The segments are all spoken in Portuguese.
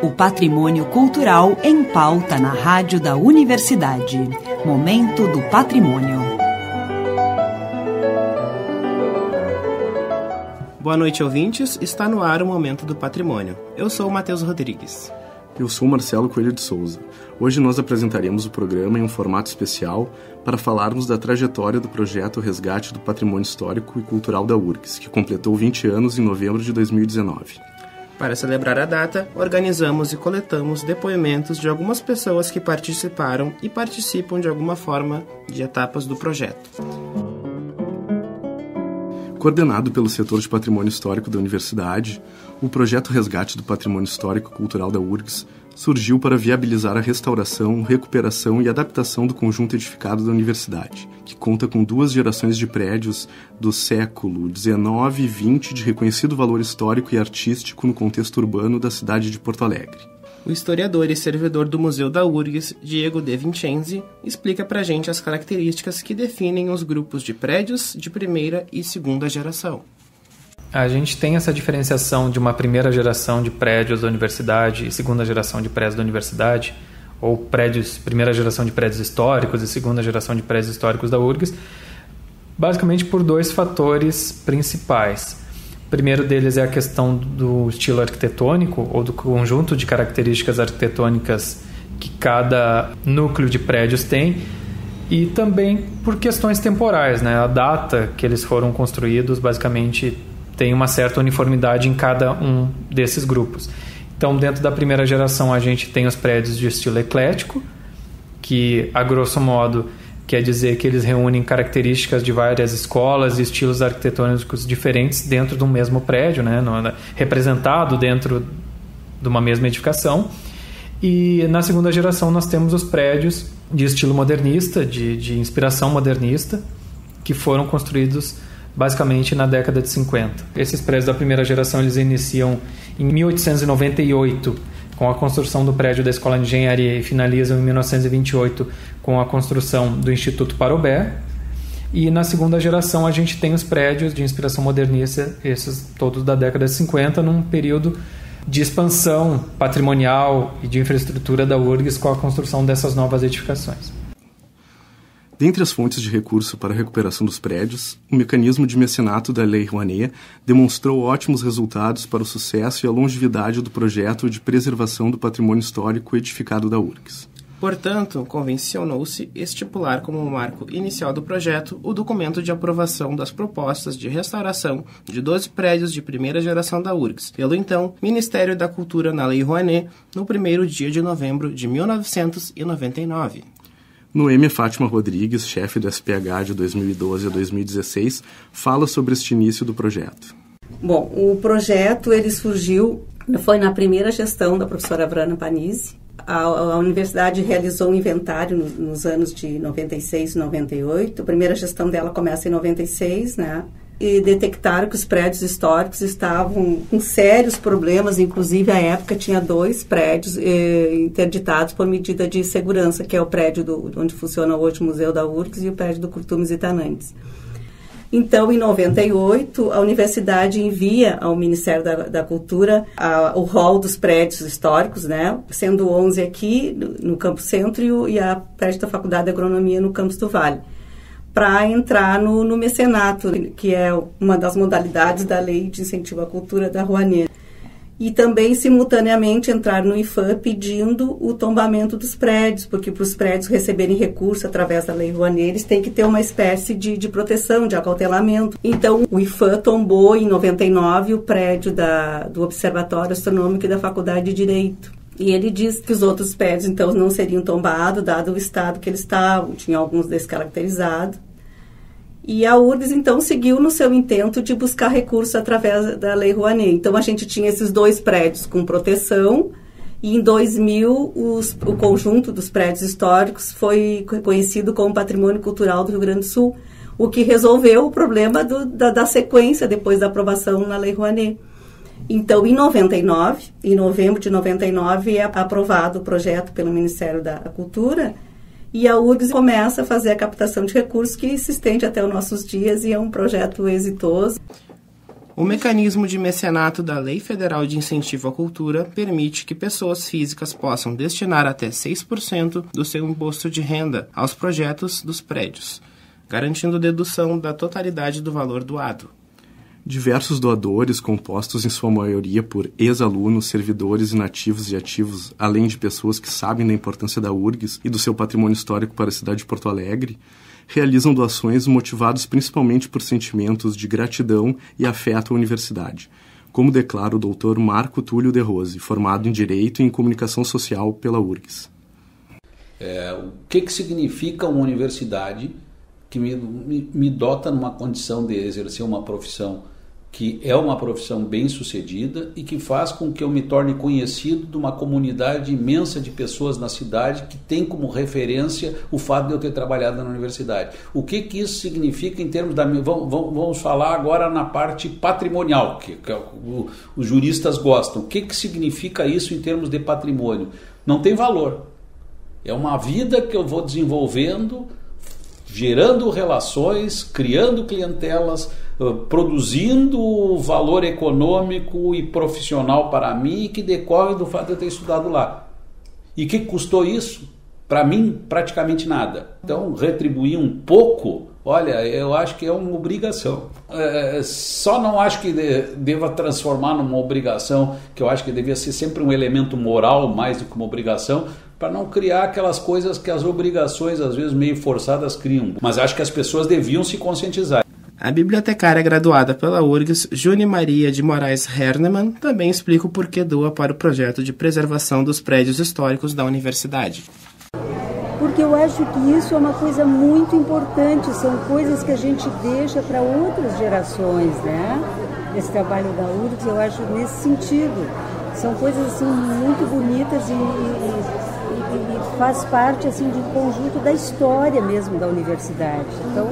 O patrimônio cultural em pauta na Rádio da Universidade. Momento do Patrimônio. Boa noite, ouvintes. Está no ar o Momento do Patrimônio. Eu sou o Matheus Rodrigues. Eu sou o Marcelo Coelho de Souza. Hoje nós apresentaremos o programa em um formato especial para falarmos da trajetória do projeto Resgate do Patrimônio Histórico e Cultural da URGS, que completou 20 anos em novembro de 2019. Para celebrar a data, organizamos e coletamos depoimentos de algumas pessoas que participaram e participam de alguma forma de etapas do projeto. Coordenado pelo setor de patrimônio histórico da universidade, o projeto Resgate do Patrimônio Histórico e Cultural da URGS surgiu para viabilizar a restauração, recuperação e adaptação do conjunto edificado da universidade, que conta com 2 gerações de prédios do século XIX e XX de reconhecido valor histórico e artístico no contexto urbano da cidade de Porto Alegre. O historiador e servidor do Museu da URGS, Diego De Vincenzi, explica pra gente as características que definem os grupos de prédios de primeira e segunda geração. A gente tem essa diferenciação de uma primeira geração de prédios da universidade e segunda geração de prédios da universidade, ou primeira geração de prédios históricos e segunda geração de prédios históricos da URGS, basicamente por 2 fatores principais. O primeiro deles é a questão do estilo arquitetônico ou do conjunto de características arquitetônicas que cada núcleo de prédios tem, e também por questões temporais, né? A data que eles foram construídos basicamente tem uma certa uniformidade em cada um desses grupos. Então, dentro da primeira geração, a gente tem os prédios de estilo eclético, que, a grosso modo, quer dizer que eles reúnem características de várias escolas e estilos arquitetônicos diferentes dentro de um mesmo prédio, né? Representado dentro de uma mesma edificação. E na segunda geração nós temos os prédios de estilo modernista, de inspiração modernista, que foram construídos basicamente na década de 50. Esses prédios da primeira geração eles iniciam em 1898 com a construção do prédio da Escola de Engenharia e finalizam em 1928 com a construção do Instituto Parobé. E na segunda geração a gente tem os prédios de inspiração modernista, esses todos da década de 50, num período de expansão patrimonial e de infraestrutura da URGS com a construção dessas novas edificações. Dentre as fontes de recurso para a recuperação dos prédios, o mecanismo de mecenato da Lei Rouanet demonstrou ótimos resultados para o sucesso e a longevidade do projeto de preservação do patrimônio histórico edificado da URGS. Portanto, convencionou-se estipular como marco inicial do projeto o documento de aprovação das propostas de restauração de 12 prédios de primeira geração da URGS, pelo então Ministério da Cultura na Lei Rouanet, no 1º dia de novembro de 1999. Noêmia Fátima Rodrigues, chefe do SPH de 2012 a 2016, fala sobre este início do projeto. Bom, o projeto ele foi na primeira gestão da professora Vrana Panizzi. A universidade realizou um inventário nos anos de 96 e 98. A primeira gestão dela começa em 96, né? E detectaram que os prédios históricos estavam com sérios problemas, inclusive à época tinha 2 prédios interditados por medida de segurança, que é o prédio onde funciona hoje o Museu da URGS e o prédio do Curtumes e Tanandes. Então, em 98, a universidade envia ao Ministério da Cultura o rol dos prédios históricos, né? Sendo 11 aqui no Campus Centro e a prédio da Faculdade de Agronomia no Campus do Vale, para entrar no mecenato, que é uma das modalidades da Lei de Incentivo à Cultura da Rouanet. E também, simultaneamente, entrar no IFAM pedindo o tombamento dos prédios, porque para os prédios receberem recurso através da Lei Rouanet, eles têm que ter uma espécie de proteção, de acautelamento. Então, o IFAM tombou, em 99, o prédio do Observatório Astronômico e da Faculdade de Direito. E ele diz que os outros prédios, então, não seriam tombados, dado o estado que eles estavam, tinha alguns descaracterizados. E a URGS, então, seguiu no seu intento de buscar recursos através da Lei Rouanet. Então, a gente tinha esses 2 prédios com proteção, e em 2000, o conjunto dos prédios históricos foi reconhecido como Patrimônio Cultural do Rio Grande do Sul, o que resolveu o problema da sequência depois da aprovação na Lei Rouanet. Então, em 99, em novembro de 99, é aprovado o projeto pelo Ministério da Cultura e a URGS começa a fazer a captação de recursos que se estende até os nossos dias e é um projeto exitoso. O mecanismo de mecenato da Lei Federal de Incentivo à Cultura permite que pessoas físicas possam destinar até 6% do seu imposto de renda aos projetos dos prédios, garantindo dedução da totalidade do valor doado. Diversos doadores, compostos em sua maioria por ex-alunos, servidores inativos e ativos, além de pessoas que sabem da importância da URGS e do seu patrimônio histórico para a cidade de Porto Alegre, realizam doações motivados principalmente por sentimentos de gratidão e afeto à universidade, como declara o Dr. Marco Túlio de Rose, formado em Direito e em Comunicação Social pela URGS. O que significa uma universidade que me dota numa condição de exercer uma profissão que é uma profissão bem-sucedida e que faz com que eu me torne conhecido de uma comunidade imensa de pessoas na cidade que tem como referência o fato de eu ter trabalhado na universidade. O que isso significa em termos da... Vamos falar agora na parte patrimonial, que os juristas gostam. O que significa isso em termos de patrimônio? Não tem valor. É uma vida que eu vou desenvolvendo, gerando relações, criando clientelas, produzindo valor econômico e profissional para mim, que decorre do fato de eu ter estudado lá. E o que custou isso? Para mim, praticamente nada. Então, retribuir um pouco, olha, eu acho que é uma obrigação. Só não acho que deva transformar numa obrigação, que eu acho que devia ser sempre um elemento moral mais do que uma obrigação, para não criar aquelas coisas que as obrigações, às vezes meio forçadas, criam. Mas acho que as pessoas deviam se conscientizar. A bibliotecária graduada pela URGS, Júnia Maria de Moraes Hernemann, também explica o porquê doa para o projeto de preservação dos prédios históricos da universidade. Porque eu acho que isso é uma coisa muito importante, são coisas que a gente deixa para outras gerações, né? Esse trabalho da URGS, eu acho nesse sentido. São coisas assim muito bonitas e faz parte assim de um conjunto da história mesmo da universidade. Então,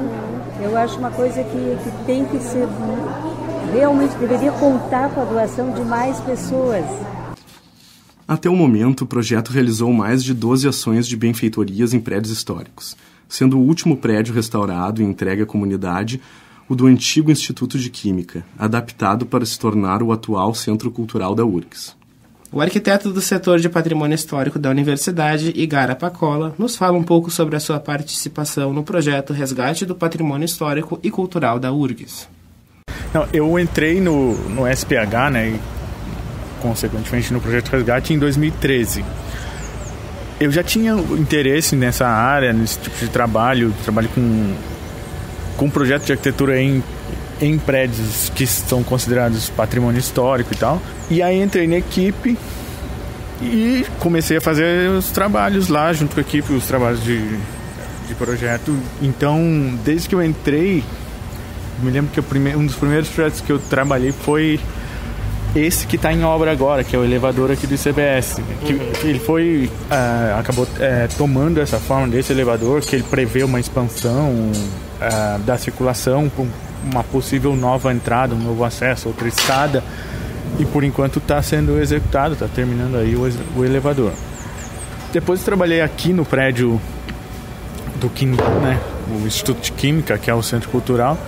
eu acho uma coisa que tem que ser, realmente deveria contar com a doação de mais pessoas. Até o momento, o projeto realizou mais de 12 ações de benfeitorias em prédios históricos, sendo o último prédio restaurado e entregue à comunidade o do antigo Instituto de Química, adaptado para se tornar o atual Centro Cultural da URGS. O arquiteto do setor de patrimônio histórico da universidade, Igara Pacola, nos fala um pouco sobre a sua participação no projeto Resgate do Patrimônio Histórico e Cultural da URGS. Eu entrei no SPH, né, e consequentemente no projeto Resgate em 2013. Eu já tinha interesse nessa área, nesse tipo de trabalho com projeto de arquitetura em prédios que são considerados patrimônio histórico e tal. E aí entrei na equipe e comecei a fazer os trabalhos lá junto com a equipe, os trabalhos de projeto. Então, desde que eu entrei, me lembro que um dos primeiros projetos que eu trabalhei foi esse que está em obra agora, que é o elevador aqui do ICBS. Que ele foi, acabou tomando essa forma desse elevador, que ele prevê uma expansão da circulação, uma possível nova entrada, um novo acesso, outra escada, e por enquanto está sendo executado, está terminando aí o elevador. Depois eu trabalhei aqui no prédio do né, o Instituto de Química, que é o Centro Cultural,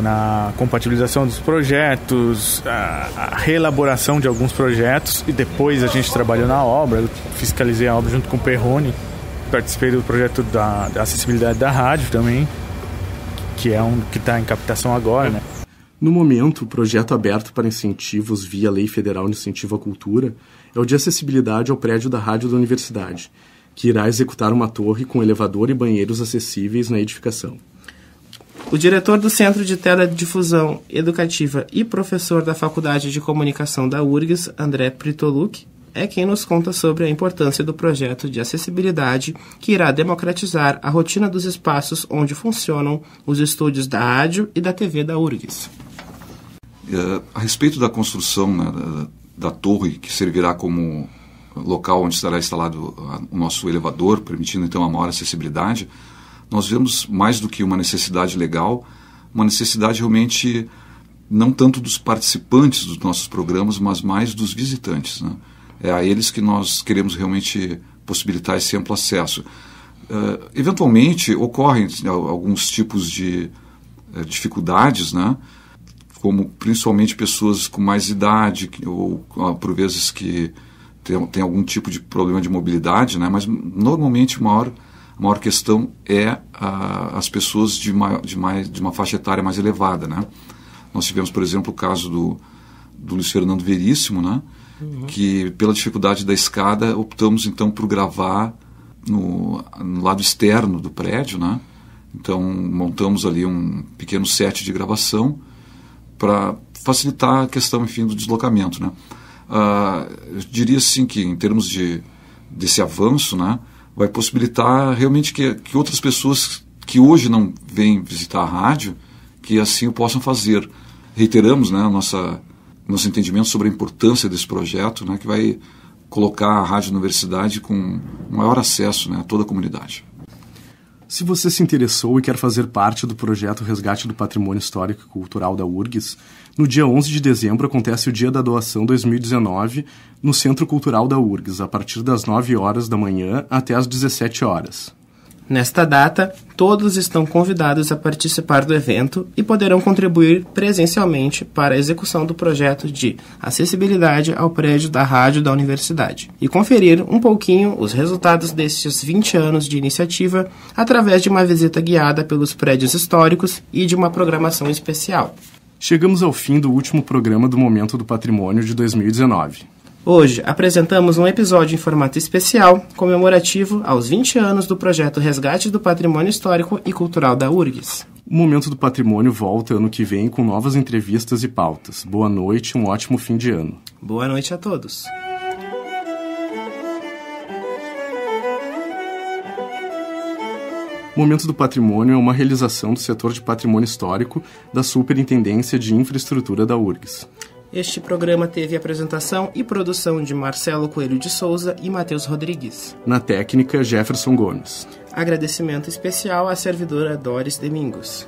na compatibilização dos projetos, a reelaboração de alguns projetos, e depois a gente trabalhou na obra. Eu fiscalizei a obra junto com o Perrone, participei do projeto da acessibilidade da rádio também, que é que está em captação agora, né? No momento, o projeto aberto para incentivos via Lei Federal de Incentivo à Cultura é o de acessibilidade ao prédio da rádio da universidade, que irá executar uma torre com elevador e banheiros acessíveis na edificação. O diretor do Centro de Teledifusão Educativa e professor da Faculdade de Comunicação da URGS, André Pritoluc, é quem nos conta sobre a importância do projeto de acessibilidade que irá democratizar a rotina dos espaços onde funcionam os estúdios da rádio e da TV da URGS. A respeito da construção, né, da torre, que servirá como local onde estará instalado o nosso elevador, permitindo então a maior acessibilidade, nós vemos mais do que uma necessidade legal, uma necessidade realmente não tanto dos participantes dos nossos programas, mas mais dos visitantes, né? É a eles que nós queremos realmente possibilitar esse amplo acesso. Eventualmente ocorrem alguns tipos de dificuldades, né? como principalmente pessoas com mais idade, ou por vezes que tem algum tipo de problema de mobilidade, né? Mas normalmente a maior questão é as pessoas de uma faixa etária mais elevada, né? Nós tivemos, por exemplo, o caso do Luiz Fernando Veríssimo, né? Que pela dificuldade da escada optamos então por gravar no lado externo do prédio, né? Então montamos ali um pequeno set de gravação para facilitar a questão, enfim, do deslocamento, né? Eu diria assim que em termos desse avanço, né, vai possibilitar realmente que outras pessoas que hoje não vêm visitar a rádio, que assim o possam fazer. Reiteramos, né, nosso entendimento sobre a importância desse projeto, né, que vai colocar a Rádio Universidade com maior acesso, né, a toda a comunidade. Se você se interessou e quer fazer parte do projeto Resgate do Patrimônio Histórico e Cultural da URGS, no dia 11 de dezembro acontece o Dia da Doação 2019 no Centro Cultural da URGS, a partir das 9 horas da manhã até as 17 horas. Nesta data, todos estão convidados a participar do evento e poderão contribuir presencialmente para a execução do projeto de acessibilidade ao prédio da rádio da universidade e conferir um pouquinho os resultados destes 20 anos de iniciativa através de uma visita guiada pelos prédios históricos e de uma programação especial. Chegamos ao fim do último programa do Momento do Patrimônio de 2019. Hoje apresentamos um episódio em formato especial comemorativo aos 20 anos do projeto Resgate do Patrimônio Histórico e Cultural da URGS. O Momento do Patrimônio volta ano que vem com novas entrevistas e pautas. Boa noite e um ótimo fim de ano. Boa noite a todos. O Momento do Patrimônio é uma realização do setor de patrimônio histórico da Superintendência de Infraestrutura da URGS. Este programa teve apresentação e produção de Marcelo Coelho de Souza e Matheus Rodrigues. Na técnica, Jefferson Gomes. Agradecimento especial à servidora Doris Domingos.